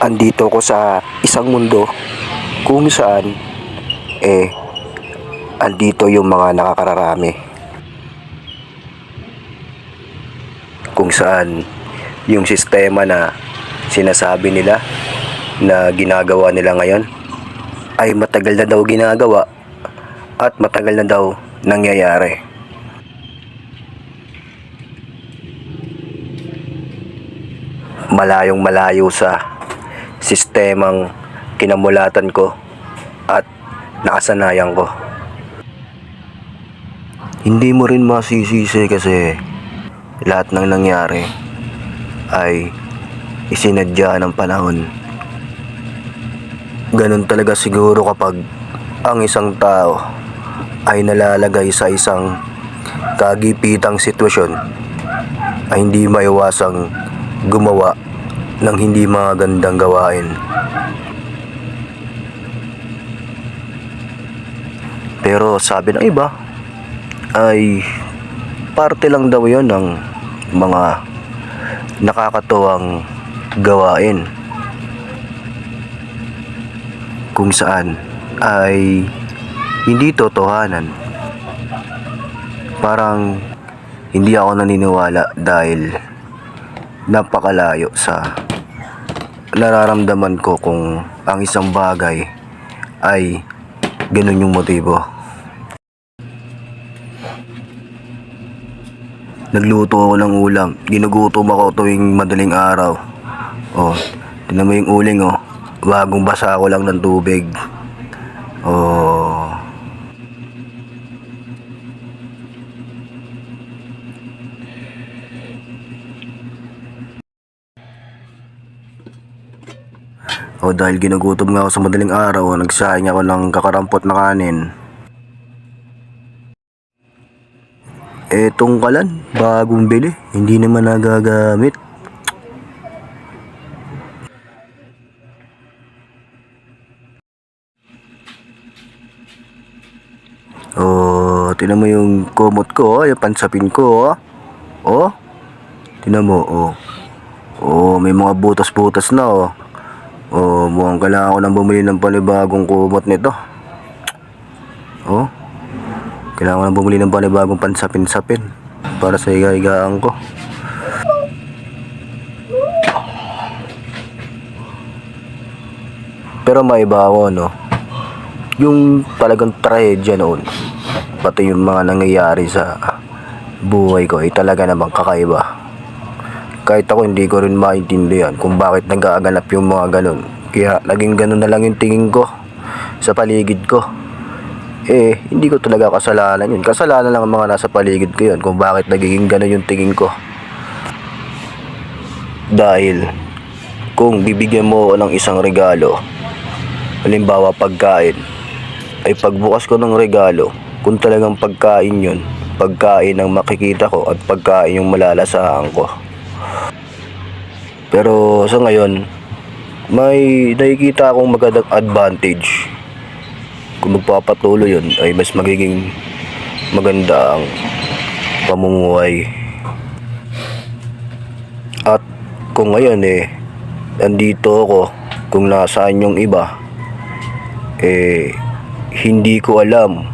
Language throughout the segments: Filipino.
andito ko sa isang mundo kung saan andito yung mga nakakararami, kung saan yung sistema na sinasabi nila na ginagawa nila ngayon ay matagal na daw ginagawa at matagal na daw nangyayari. Malayong malayo sa sistemang kinamulatan ko at nakasanayan ko. Hindi mo rin masisisi kasi lahat ng nangyari ay isinadya ng panahon. Ganun talaga siguro kapag ang isang tao ay nalalagay sa isang kagipitang sitwasyon ay hindi maiwasang gumawa ng hindi magandang gawain. Pero sabi ng iba ay parte lang daw yon ng mga nakakatuwang gawain kung saan ay hindi totohanan. Parang hindi ako naniniwala dahil napakalayo sa nararamdaman ko kung ang isang bagay ay ganun yung motibo. Nagluto ako ng ulam. Ginugutom ako tuwing madaling araw. Oh, tingnan mo yung uling oh. Bagong basa ko lang ng tubig. Oh. O dahil ginugutom nga ako sa madaling araw, nagsayang ako ng kakarampot na kanin. Etong kalan, bagong bili, hindi naman nagagamit. Oh, tinan mo yung kumot ko, yung pansapin ko, oh. Oh, tinan mo, oh. Oh, may mga butas-butas na, oh. Oh, mukhang kailangan ko nang bumili ng panibagong kumot nito. Oh, kailangan ko nang bumili ng panibagong pansapin-sapin para sa higa-higaan ko. Pero may iba ako, no? Yung talagang trahedya noon, pati yung mga nangyayari sa buhay ko ay talaga namang kakaiba. Kahit ako hindi ko rin maintindihan kung bakit nag-aaganap yung mga ganun. Kaya naging ganun na lang yung tingin ko sa paligid ko. Hindi ko talaga kasalanan yun. Kasalanan lang ang mga nasa paligid ko yun kung bakit nagiging ganun yung tingin ko. Dahil kung bibigyan mo ng isang regalo, halimbawa pagkain, ay pagbukas ko ng regalo, kung talagang pagkain yun, pagkain ang makikita ko at pagkain yung malalasahan ko. Pero sa ngayon, may nakikita akong magandang advantage. Kung magpapatuloy yun, ay mas magiging maganda ang pamumuhay. At kung ngayon nandito ako, kung nasaan yung iba, hindi ko alam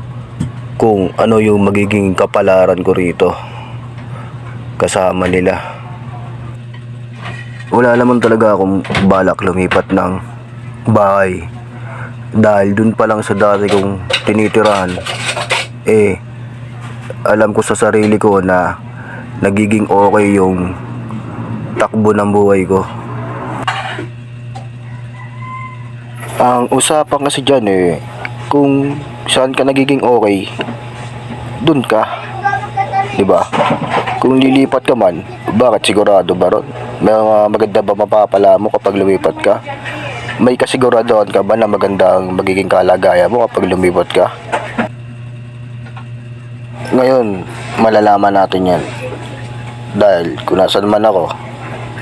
kung ano yung magiging kapalaran ko rito kasama nila. Wala naman talaga akong balak lumipat ng bahay dahil dun pa lang sa dati kong tinitirahan, alam ko sa sarili ko na nagiging okay yung takbo ng buhay ko. Ang usapan kasi dyan kung saan ka nagiging okay, dun ka, diba? Kung lilipat ka man, bakit sigurado ba ron? May maganda ba mapapala mo kapag lumipat ka? May kasiguraduhan ka ba na magandang magiging kalagayan mo kapag lumipat ka? Ngayon, malalaman natin yan. Dahil kung nasan man ako,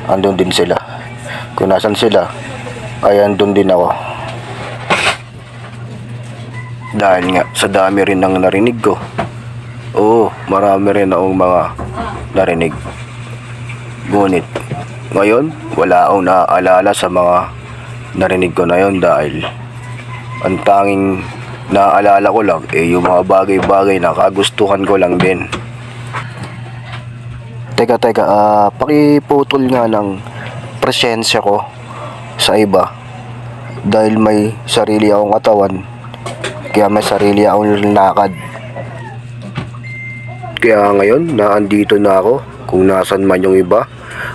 andun din sila. Kung nasan sila, ay andun din ako. Dahil nga, sa dami rin ng narinig ko. Oo, marami rin akong mga narinig. Ngunit, ngayon, wala akong naaalala sa mga narinig ko na yon dahil ang tanging naaalala ko lang yung mga bagay-bagay na kagustuhan ko lang din. Teka, pakiputol nga ng presensya ko sa iba dahil may sarili akong katawan, kaya may sarili akong lakad. Kaya ngayon, naandito na ako. Kung nasan man yung iba,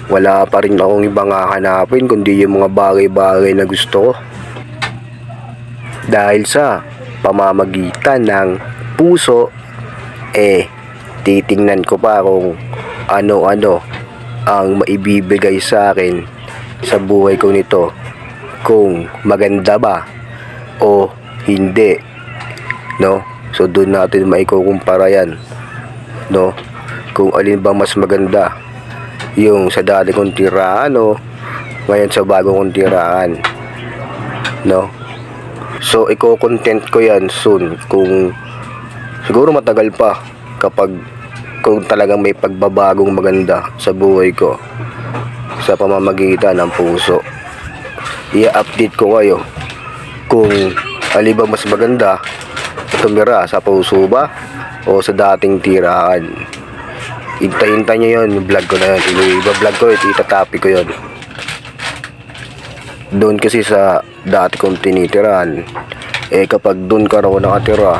wala pa rin akong ibang hahanapin kundi yung mga bagay-bagay na gusto ko. Dahil sa pamamagitan ng puso, titingnan ko pa kung ano-ano ang maibibigay sa akin sa buhay ko nito. Kung maganda ba o hindi, no? So doon natin maikukumpara yan, no? Kung alin ba mas maganda, yung sa dati kong tirahan o ngayon sa bagong kong tirahan, no? So iko-content ko yan soon, kung siguro matagal pa, kung talagang may pagbabagong maganda sa buhay ko sa pamamagitan ng puso. I-update ko kayo kung alin ba mas maganda, tumira sa puso ba o sa dating tirahan. Hintay-hintay nyo yun, yung vlog ko na yun. Iba-vlog ko yun, itatopic ko yun. Doon kasi sa dati kong tinitirahan, kapag doon ka raw nakatira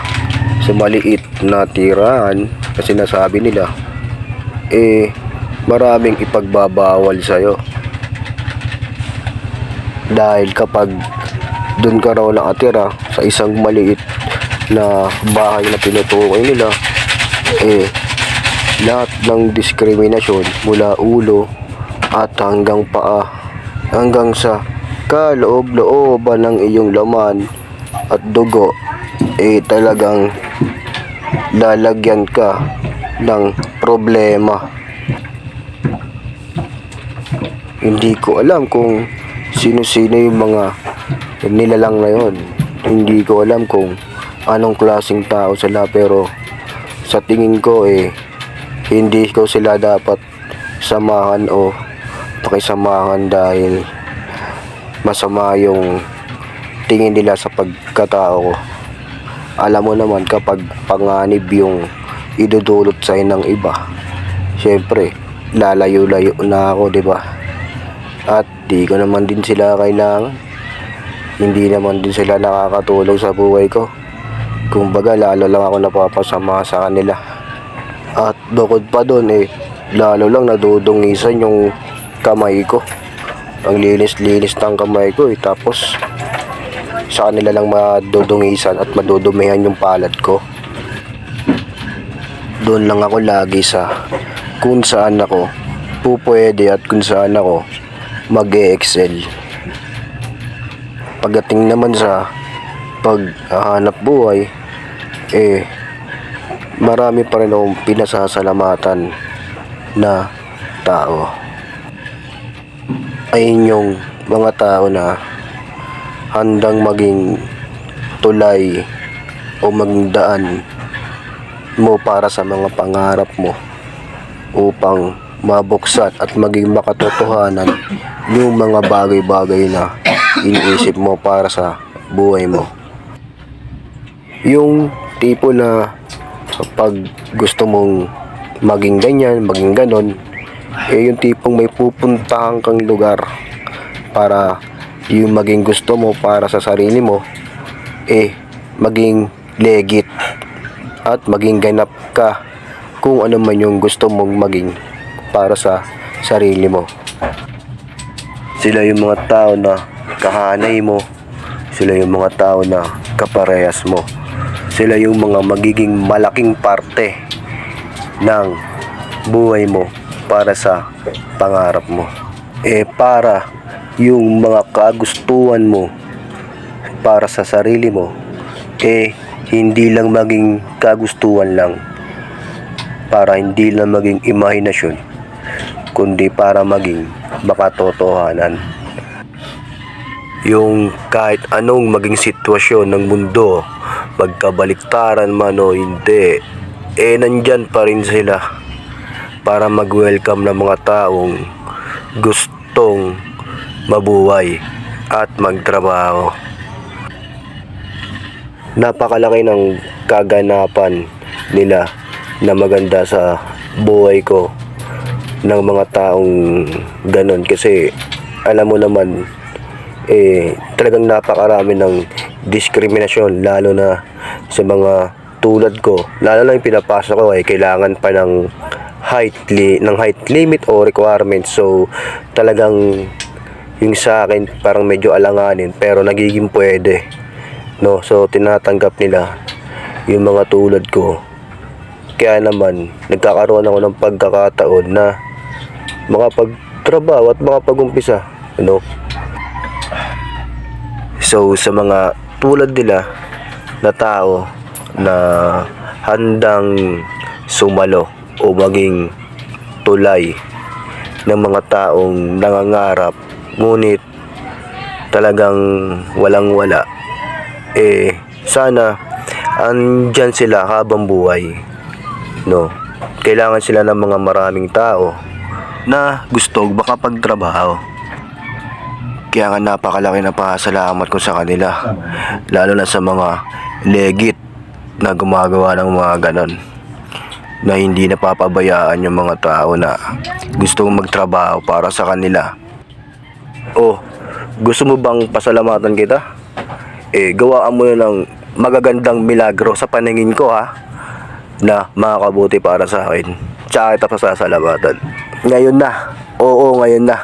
sa maliit na tirahan na sinasabi nila, maraming ipagbabawal sa'yo. Dahil kapag doon ka raw nakatira sa isang maliit na bahay na tinutukoy nila, lahat ng diskriminasyon mula ulo at hanggang paa, hanggang sa kaloob-looban ng iyong laman at dugo, talagang lalagyan ka ng problema. Hindi ko alam kung sino-sino yung mga nilalang na yun. Hindi ko alam kung anong klaseng tao sila, pero sa tingin ko hindi ko sila dapat samahan o pakisamahan dahil masama yung tingin nila sa pagkatao ko. Alam mo naman, kapag panganib yung idudulot sa'yo ng iba, syempre lalayo-layo na ako, di ba? At di ko naman din sila kailangan, hindi naman din sila nakakatulong sa buhay ko. Kumbaga, lalo lang ako napapasama sa kanila. At bukod pa doon, lalo lang nadudungisan yung kamay ko. Ang linis-linis ng kamay ko, tapos sa kanila lang madudungisan at madudumihan yung palad ko. Doon lang ako lagi sa kung saan ako pupwede at kung saan ako mag-e-excel. Pagdating naman sa paghahanap buhay, marami pa rin akong pinasasalamatan na tao. Ayun yung mga tao na handang maging tulay o maging daan mo para sa mga pangarap mo upang mabuksan at maging makatotohanan yung mga bagay-bagay na iniisip mo para sa buhay mo. Yung tipo na pag gusto mong maging ganyan, maging ganon, yung tipong may pupuntahan kang lugar para yung maging gusto mo para sa sarili mo, maging legit at maging ganap ka kung ano man yung gusto mong maging para sa sarili mo. Sila yung mga tao na kahanay mo, sila yung mga tao na kaparehas mo, sila yung mga magiging malaking parte ng buhay mo para sa pangarap mo. Para yung mga kagustuhan mo para sa sarili mo, hindi lang maging kagustuhan lang, para hindi lang maging imahinasyon, kundi para maging makatotohanan. Yung kahit anong maging sitwasyon ng mundo, magkabaliktaran man o hindi, nandyan pa rin sila para mag-welcome ng mga taong gustong mabuhay at magtrabaho. Napakalaki ng kaganapan nila na maganda sa buhay ko ng mga taong ganon, kasi alam mo naman talagang napakarami ng diskriminasyon, lalo na sa mga tulad ko, lalo na yung pinapasok ko kailangan pa ng height limit o requirement. So talagang yung sa akin parang medyo alanganin, pero nagiging pwede, no? So tinatanggap nila yung mga tulad ko, kaya naman nagkakaroon ako ng pagkakataon na makapagtrabaho at makapag-umpisa, no? So sa mga tulad nila na tao na handang sumalo o maging tulay ng mga taong nangangarap ngunit talagang walang-wala, sana andyan sila habang buhay, no? Kailangan sila ng mga maraming tao na gusto makapagtrabaho. Kaya nga napakalaki na pasalamat ko sa kanila, lalo na sa mga legit na gumagawa ng mga ganon, na hindi napapabayaan yung mga tao na gusto magtrabaho para sa kanila. Oh, gusto mo bang pasalamatan kita? Gawaan mo na ng magagandang milagro sa paningin ko, ha, na makakabuti para sa akin. Tsaka kita pasasalamatan. Ngayon na. Oo, ngayon na.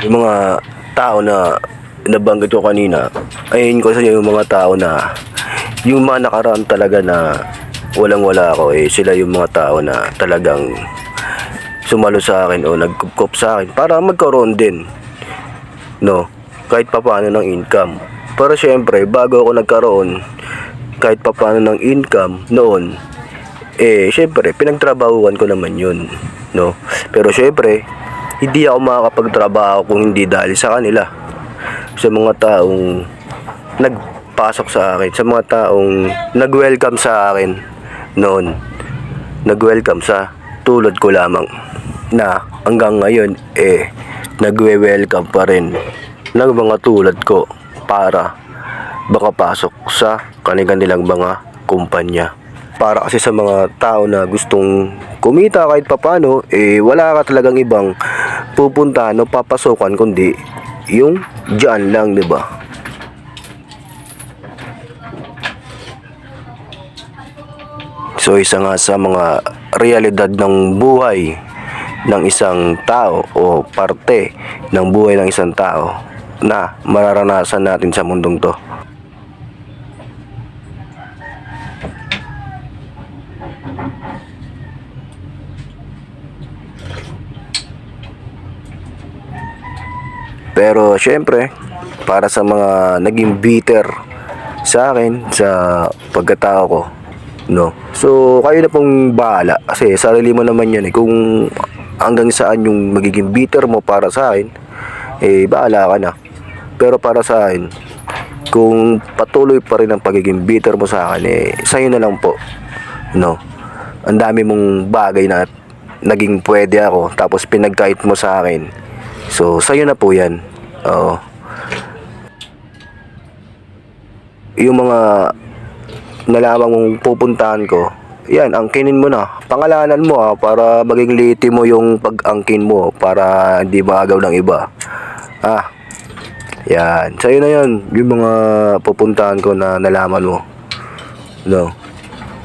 Yung mga tao na nabanggit ko kanina, ayun ko sa yung mga tao na yung mga nakaraan talaga na walang-wala ako, sila yung mga tao na talagang sumalo sa akin o nagkupkop sa akin para magkaroon din, no, kahit papaano ng income. Pero syempre, bago ako nagkaroon kahit papaano ng income noon, syempre pinagtrabahuan ko naman yun, no? Pero syempre hindi ako makakapagtrabaho kung hindi dahil sa kanila, sa mga taong nagpasok sa akin, sa mga taong nag-welcome sa akin noon, nag-welcome sa tulad ko lamang, na hanggang ngayon nagwe-welcome pa rin ng mga tulad ko para makapasok sa kanilang mga kumpanya. Para kasi sa mga tao na gustong kumita kahit papano, wala ka talagang ibang pupuntahan o papasokan kundi yung dyan lang, di ba? So isa nga sa mga realidad ng buhay ng isang tao o parte ng buhay ng isang tao na mararanasan natin sa mundong to. Pero syempre, para sa mga naging bitter sa akin sa pagkatao ko, no, so kayo na pong bahala, kasi sarili mo naman yan kung hanggang saan yung magiging bitter mo para sa akin, bahala ka na. Pero para sa akin, kung patuloy pa rin ang pagiging bitter mo sa akin, sa'yo na lang po, no. Ang dami mong bagay na naging pwede ako, tapos pinagkait mo sa akin. So sa'yo na po yan. Oo. Yung mga nalaman mong pupuntahan ko, yan, angkinin mo na. Pangalanan mo, para maging liti mo yung pag-angkin mo, para hindi maagaw ng iba. Yan, sa'yo na yan, yung mga pupuntahan ko na nalaman mo, no.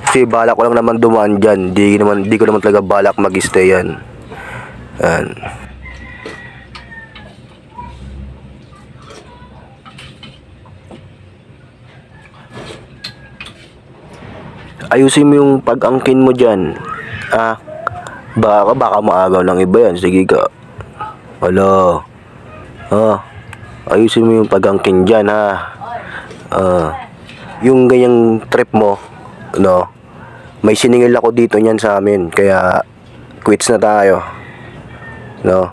Kasi balak ko lang naman dumaan dyan. Di ko naman talaga balak mag-stay yan. Yan. Ayusin mo yung pag-angkin mo dyan. Baka maagaw ng iba yan. Sige ka. Wala. Ayusin mo yung pag-angkin dyan, ha. Yung ganyang trip mo, no, may siningil ako dito niyan sa amin. Kaya quits na tayo, no.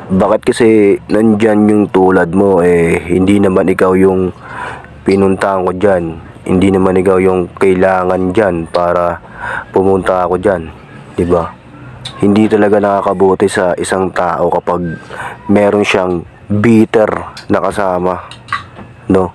Bakit kasi nandyan yung tulad mo, hindi naman ikaw yung pinuntahan ko dyan. Hindi naman ikaw yung kailangan dyan para pumunta ako dyan, diba? Hindi talaga nakakabuti sa isang tao kapag meron siyang bitter na kasama, no?